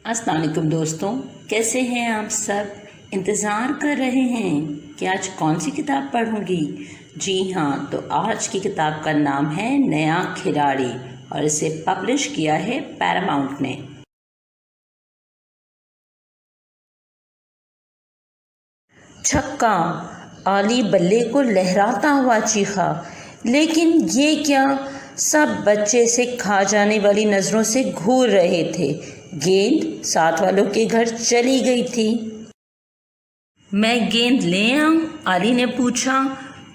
अस्सलाम वालेकुम दोस्तों, कैसे हैं आप सब। इंतज़ार कर रहे हैं कि आज कौन सी किताब पढ़ूंगी। जी हाँ, तो आज की किताब का नाम है नया खिलाड़ी और इसे पब्लिश किया है पैरामाउंट ने। छक्का! आली बल्ले को लहराता हुआ चीखा। लेकिन ये क्या! सब बच्चे से खा जाने वाली नज़रों से घूर रहे थे। गेंद साथ वालों के घर चली गई थी। मैं गेंद ले आऊं? आली ने पूछा।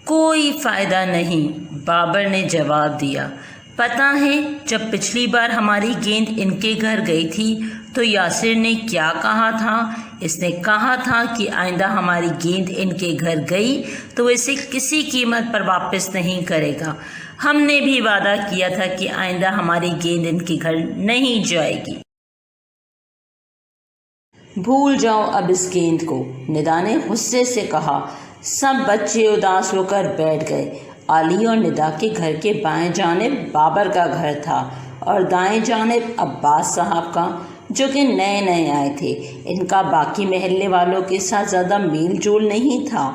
कोई फ़ायदा नहीं, बाबर ने जवाब दिया। पता है, जब पिछली बार हमारी गेंद इनके घर गई थी तो यासिर ने क्या कहा था। इसने कहा था कि आइंदा हमारी गेंद इनके घर गई तो इसे किसी कीमत पर वापस नहीं करेगा। हमने भी वादा किया था कि आइंदा हमारी गेंद इनके घर नहीं जाएगी। भूल जाओ अब इस गेंद को, निदा ने गुस्से से कहा। सब बच्चे उदास होकर बैठ गए। आली और निदा के घर के बाएं जानिब बाबर का घर था और दाएं जानिब अब्बास साहब का, जो कि नए नए आए थे। इनका बाकी महल्ले वालों के साथ ज़्यादा मेल जोल नहीं था।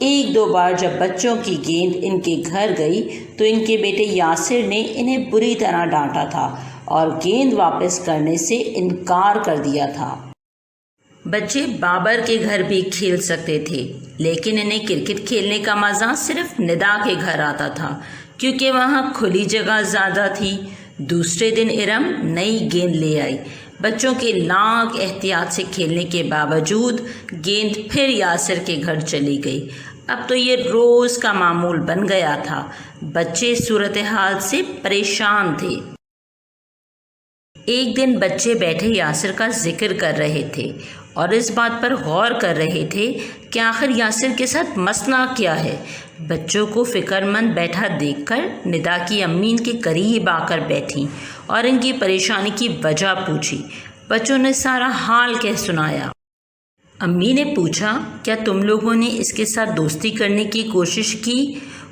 एक दो बार जब बच्चों की गेंद इनके घर गई तो इनके बेटे यासिर ने इन्हें बुरी तरह डांटा था और गेंद वापस करने से इनकार कर दिया था। बच्चे बाबर के घर भी खेल सकते थे, लेकिन इन्हें क्रिकेट खेलने का मज़ा सिर्फ निदा के घर आता था, क्योंकि वहाँ खुली जगह ज़्यादा थी। दूसरे दिन इरम नई गेंद ले आई। बच्चों के लाख एहतियात से खेलने के बावजूद गेंद फिर यासिर के घर चली गई। अब तो ये रोज़ का मामूल बन गया था। बच्चे सूरत हाल से परेशान थे। एक दिन बच्चे बैठे यासिर का जिक्र कर रहे थे और इस बात पर गौर कर रहे थे कि आखिर यासिर के साथ मसला क्या है। बच्चों को फ़िक्रमंद बैठा देखकर निदा की अम्मी इनके करीब आकर बैठी और इनकी परेशानी की वजह पूछी। बच्चों ने सारा हाल कह सुनाया। अम्मी ने पूछा, क्या तुम लोगों ने इसके साथ दोस्ती करने की कोशिश की?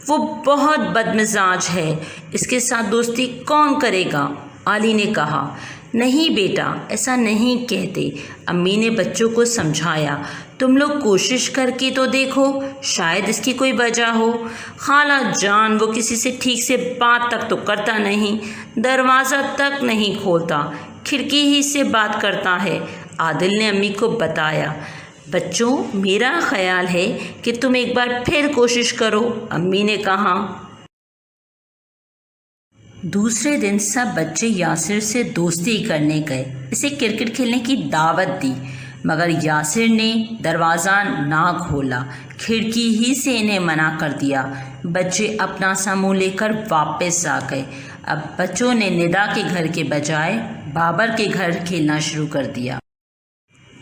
वो बहुत बदमिजाज है, इसके साथ दोस्ती कौन करेगा? आली ने कहा। नहीं बेटा, ऐसा नहीं कहते। अम्मी ने बच्चों को समझाया। तुम लोग कोशिश करके तो देखो, शायद इसकी कोई वजह हो। खाला जान, वो किसी से ठीक से बात तक तो करता नहीं, दरवाज़ा तक नहीं खोलता, खिड़की ही से बात करता है। आदिल ने अम्मी को बताया। बच्चों, मेरा ख्याल है कि तुम एक बार फिर कोशिश करो, अम्मी ने कहा। दूसरे दिन सब बच्चे यासिर से दोस्ती करने गए, इसे क्रिकेट खेलने की दावत दी, मगर यासिर ने दरवाज़ा ना खोला, खिड़की ही से इन्हें मना कर दिया। बच्चे अपना समूह लेकर वापस आ गए। अब बच्चों ने निदा के घर के बजाय बाबर के घर खेलना शुरू कर दिया।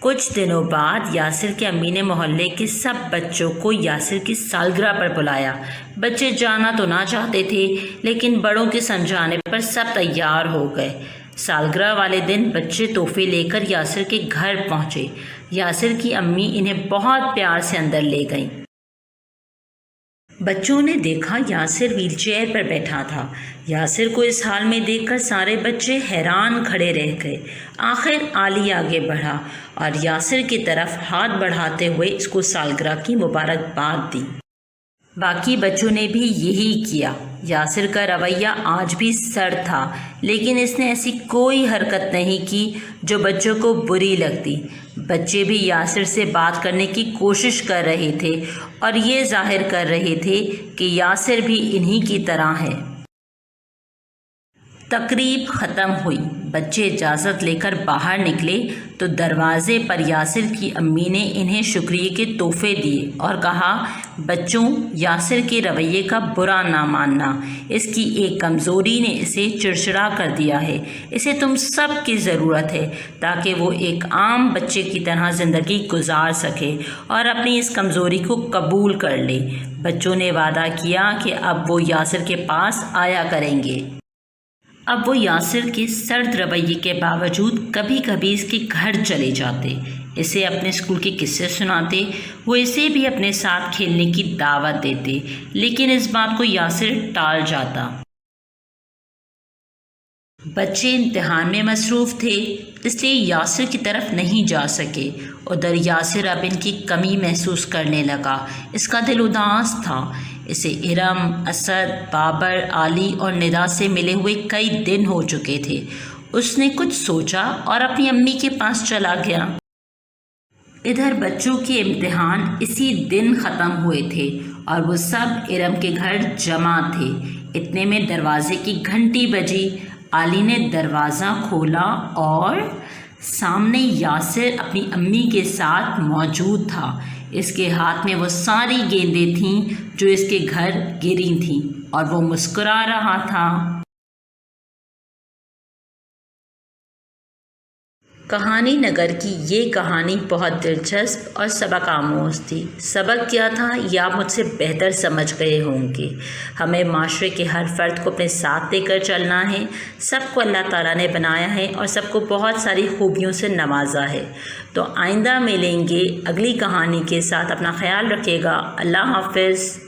कुछ दिनों बाद यासिर के अम्मी ने मोहल्ले के सब बच्चों को यासिर की सालगिरह पर बुलाया। बच्चे जाना तो ना चाहते थे, लेकिन बड़ों के समझाने पर सब तैयार हो गए। सालगिरह वाले दिन बच्चे तोहफे लेकर यासिर के घर पहुँचे। यासिर की अम्मी इन्हें बहुत प्यार से अंदर ले गईं। बच्चों ने देखा यासिर व्हीलचेयर पर बैठा था। यासिर को इस हाल में देखकर सारे बच्चे हैरान खड़े रह गए। आखिर आली आगे बढ़ा और यासिर की तरफ हाथ बढ़ाते हुए इसको सालगिरह की मुबारकबाद दी। बाकी बच्चों ने भी यही किया। यासिर का रवैया आज भी सर्द था, लेकिन इसने ऐसी कोई हरकत नहीं की जो बच्चों को बुरी लगती। बच्चे भी यासिर से बात करने की कोशिश कर रहे थे और ये जाहिर कर रहे थे कि यासिर भी इन्हीं की तरह है। तकरीब ख़त्म हुई। बच्चे इजाज़त लेकर बाहर निकले तो दरवाज़े पर यासिर की अम्मी ने इन्हें शुक्रिया के तोहफे दिए और कहा, बच्चों, यासिर के रवैये का बुरा ना मानना, इसकी एक कमज़ोरी ने इसे चिड़चिड़ा कर दिया है। इसे तुम सब की ज़रूरत है ताकि वो एक आम बच्चे की तरह ज़िंदगी गुजार सके और अपनी इस कमज़ोरी को कबूल कर ले। बच्चों ने वादा किया कि अब वो यासिर के पास आया करेंगे। अब वो यासिर के सर्द रवैये के बावजूद कभी कभी इसके घर चले जाते, इसे अपने स्कूल के किस्से सुनाते, वो इसे भी अपने साथ खेलने की दावत देते, लेकिन इस बात को यासिर टाल जाता। بچے امتحان میں مصروف تھے، اس لیے یاسر کی طرف نہیں جا سکے۔ ادھر یاسر اب ان کی کمی محسوس کرنے لگا۔ اس کا دل اداس تھا۔ اسے ارم، اسد، بابر، علی اور ندا سے ملے ہوئے کئی دن ہو چکے تھے۔ اس نے کچھ سوچا اور اپنی امی کے پاس چلا گیا۔ ادھر بچوں کے امتحان اسی دن ختم ہوئے تھے اور وہ سب ارم کے گھر جمع تھے۔ اتنے میں دروازے کی گھنٹی بجی۔ علی نے دروازہ کھولا اور سامنے یاسر اپنی امی کے ساتھ موجود تھا۔ اس کے ہاتھ میں وہ ساری گیندیں تھیں جو اس کے گھر گری تھیں اور وہ مسکرا رہا تھا۔ کہانی نگر کی یہ کہانی بہت دلچسپ اور سبق آموز تھی۔ سبق کیا تھا یہ آپ مجھ سے بہتر سمجھ گئے ہوں گے۔ ہمیں معاشرے کے ہر فرد کو اپنے ساتھ لے کر چلنا ہے۔ سب کو اللہ تعالیٰ نے بنایا ہے اور سب کو بہت ساری خوبیوں سے نوازا ہے۔ تو آئندہ ملیں گے اگلی کہانی کے ساتھ۔ اپنا خیال رکھیے گا۔ اللہ حافظ۔